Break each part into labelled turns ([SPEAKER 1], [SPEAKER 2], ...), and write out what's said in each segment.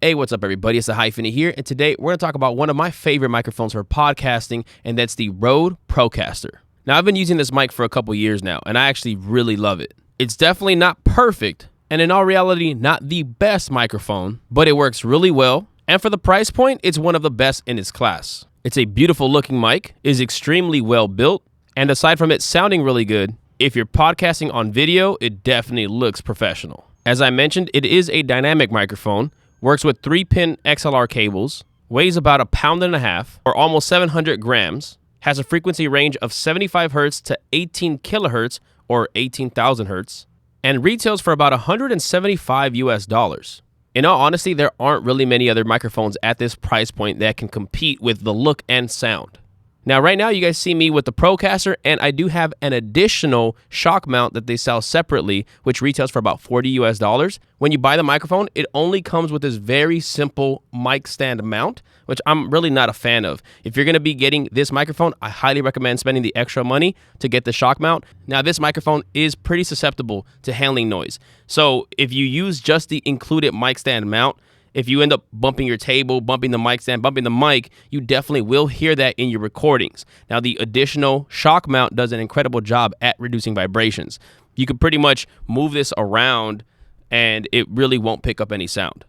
[SPEAKER 1] Hey, what's up, everybody? It's TheHyphenate here, and today we're going to talk about one of my favorite microphones for podcasting, and that's the Rode Procaster. Now, I've been using this mic for a couple years now, and I actually really love it. It's definitely not perfect, and in all reality, not the best microphone, but it works really well, and for the price point, it's one of the best in its class. It's a beautiful looking mic, is extremely well built, and aside from it sounding really good, if you're podcasting on video, it definitely looks professional. As I mentioned, it is a dynamic microphone, works with 3-pin XLR cables, weighs about 1.5 pounds or almost 700 grams, has a frequency range of 75 Hz to 18 kilohertz or 18,000 Hertz, and retails for about $175 US. In all honesty, there aren't really many other microphones at this price point that can compete with the look and sound. Now, right now, you guys see me with the Procaster, and I do have an additional shock mount that they sell separately, which retails for about $40 US. When you buy the microphone, it only comes with this very simple mic stand mount, which I'm really not a fan of. If you're going to be getting this microphone, I highly recommend spending the extra money to get the shock mount. Now, this microphone is pretty susceptible to handling noise. So if you use just the included mic stand mount, if you end up bumping your table, bumping the mic stand, bumping the mic, you definitely will hear that in your recordings. Now, the additional shock mount does an incredible job at reducing vibrations. You can pretty much move this around and it really won't pick up any sound.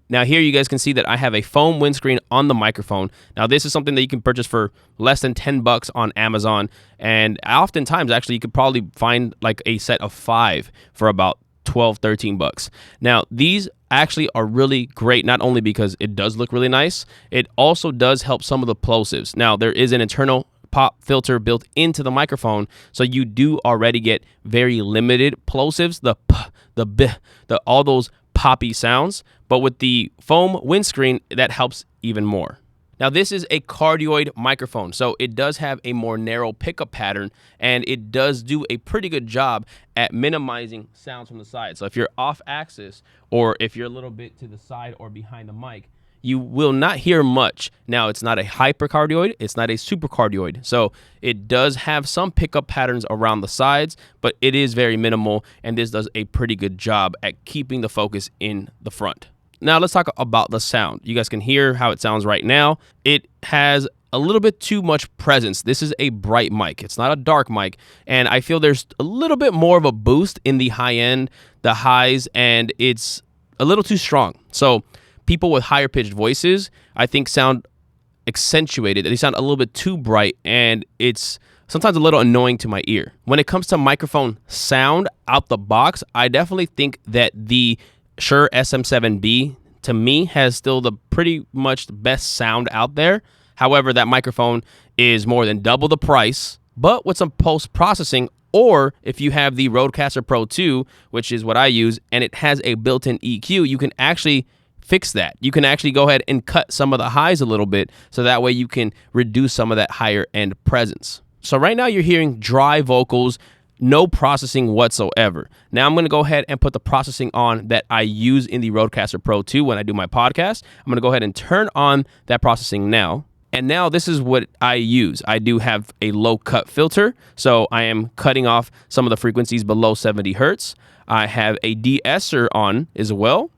[SPEAKER 1] Now, here you guys can see that I have a foam windscreen on the microphone. Now, this is something that you can purchase for less than $10 on Amazon. And oftentimes, actually, you could probably find like a set of 5 for about $12-13. Now, these actually are really great, not only because it does look really nice, it also does help some of the plosives. Now, there is an internal pop filter built into the microphone, so you do already get very limited plosives, the p, the b, all those poppy sounds, but with the foam windscreen, that helps even more. Now, this is a cardioid microphone, so it does have a more narrow pickup pattern, and it does do a pretty good job at minimizing sounds from the side. So if you're off axis, or if you're a little bit to the side or behind the mic, you will not hear much. Now, it's not a hypercardioid, it's not a supercardioid, so it does have some pickup patterns around the sides, but it is very minimal, and this does a pretty good job at keeping the focus in the front. Now, let's talk about the sound. You guys can hear how it sounds right now. It has a little bit too much presence. This is a bright mic. It's not a dark mic. And I feel there's a little bit more of a boost in the high end, the highs, and it's a little too strong. So people with higher pitched voices, I think, sound accentuated. They sound a little bit too bright, and it's sometimes a little annoying to my ear. When it comes to microphone sound out the box, I definitely think that the Shure SM7B, to me, has still the pretty much the best sound out there. However, that microphone is more than double the price, but with some post-processing, or if you have the Rodecaster Pro 2, which is what I use, and it has a built-in EQ, you can actually fix that. You can actually go ahead and cut some of the highs a little bit, so that way you can reduce some of that higher end presence. So right now you're hearing dry vocals, no processing whatsoever. Now I'm going to go ahead and put the processing on that I use in the Rodecaster Pro 2 when I do my podcast. I'm going to go ahead and turn on that processing now. And now this is what I use. I do have a low cut filter, so I am cutting off some of the frequencies below 70 Hertz. I have a de-esser on as well.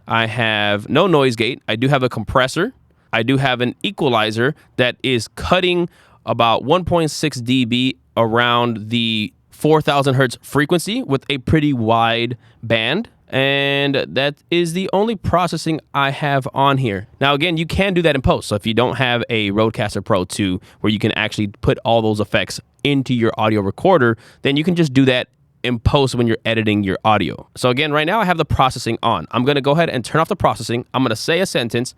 [SPEAKER 1] I have no noise gate. I do have a compressor. I do have an equalizer that is cutting about 1.6 dB around the 4,000 Hertz frequency with a pretty wide band. And that is the only processing I have on here. Now, again, you can do that in post. So if you don't have a Rodecaster Pro 2 where you can actually put all those effects into your audio recorder, then you can just do that in post when you're editing your audio. So again, right now I have the processing on. I'm going to go ahead and turn off the processing. I'm going to say a sentence,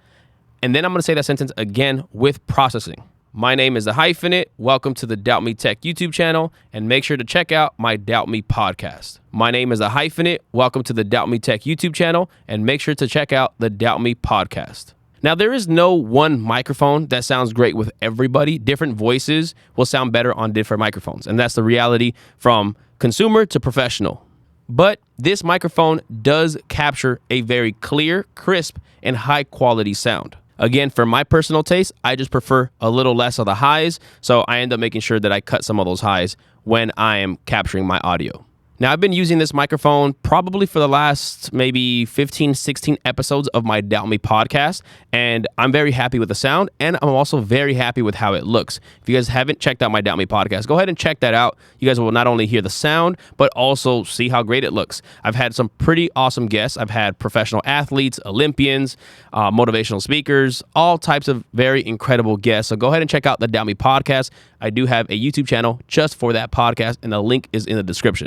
[SPEAKER 1] and then I'm going to say that sentence again with processing. My name is TheHyphenate. Welcome to the Doubt Me Tech YouTube channel, and make sure to check out my Doubt Me podcast. My name is TheHyphenate. Welcome to the Doubt Me Tech YouTube channel, and make sure to check out the Doubt Me podcast. Now, there is no one microphone that sounds great with everybody. Different voices will sound better on different microphones, and that's the reality from consumer to professional. But this microphone does capture a very clear, crisp, and high quality sound. Again, for my personal taste, I just prefer a little less of the highs, so I end up making sure that I cut some of those highs when I am capturing my audio. Now, I've been using this microphone probably for the last maybe 15, 16 episodes of my Doubt Me podcast, and I'm very happy with the sound, and I'm also very happy with how it looks. If you guys haven't checked out my Doubt Me podcast, go ahead and check that out. You guys will not only hear the sound, but also see how great it looks. I've had some pretty awesome guests. I've had professional athletes, Olympians, motivational speakers, all types of very incredible guests. So go ahead and check out the Doubt Me podcast. I do have a YouTube channel just for that podcast, and the link is in the description.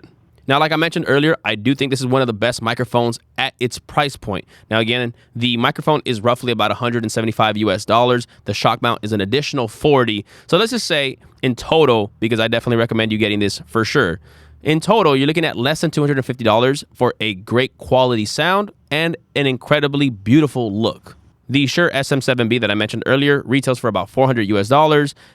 [SPEAKER 1] Now, like I mentioned earlier, I do think this is one of the best microphones at its price point. Now, again, the microphone is roughly about $175 US. The shock mount is an additional $40. So let's just say in total, because I definitely recommend you getting this for sure. In total, you're looking at less than $250 for a great quality sound and an incredibly beautiful look. The Shure SM7B that I mentioned earlier retails for about $400 US.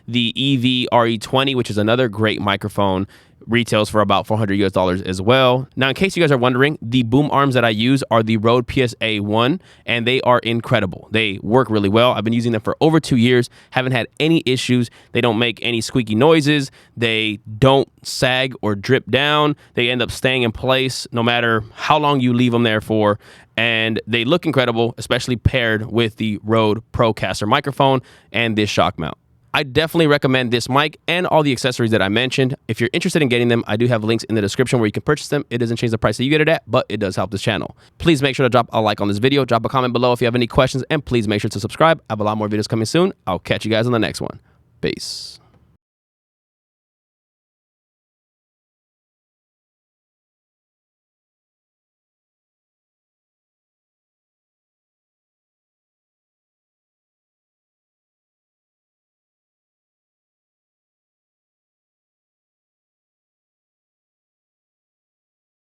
[SPEAKER 1] The EV RE20, which is another great microphone, retails for about $400 US as well. Now, in case you guys are wondering, the boom arms that I use are the Rode PSA-1, and they are incredible. They work really well. I've been using them for over 2 years, haven't had any issues. They don't make any squeaky noises. They don't sag or drip down. They end up staying in place no matter how long you leave them there for. And they look incredible, especially paired with the Rode Procaster microphone and this shock mount. I definitely recommend this mic and all the accessories that I mentioned. If you're interested in getting them, I do have links in the description where you can purchase them. It doesn't change the price that you get it at, but it does help this channel. Please make sure to drop a like on this video, drop a comment below if you have any questions, and please make sure to subscribe. I have a lot more videos coming soon. I'll catch you guys on the next one. Peace.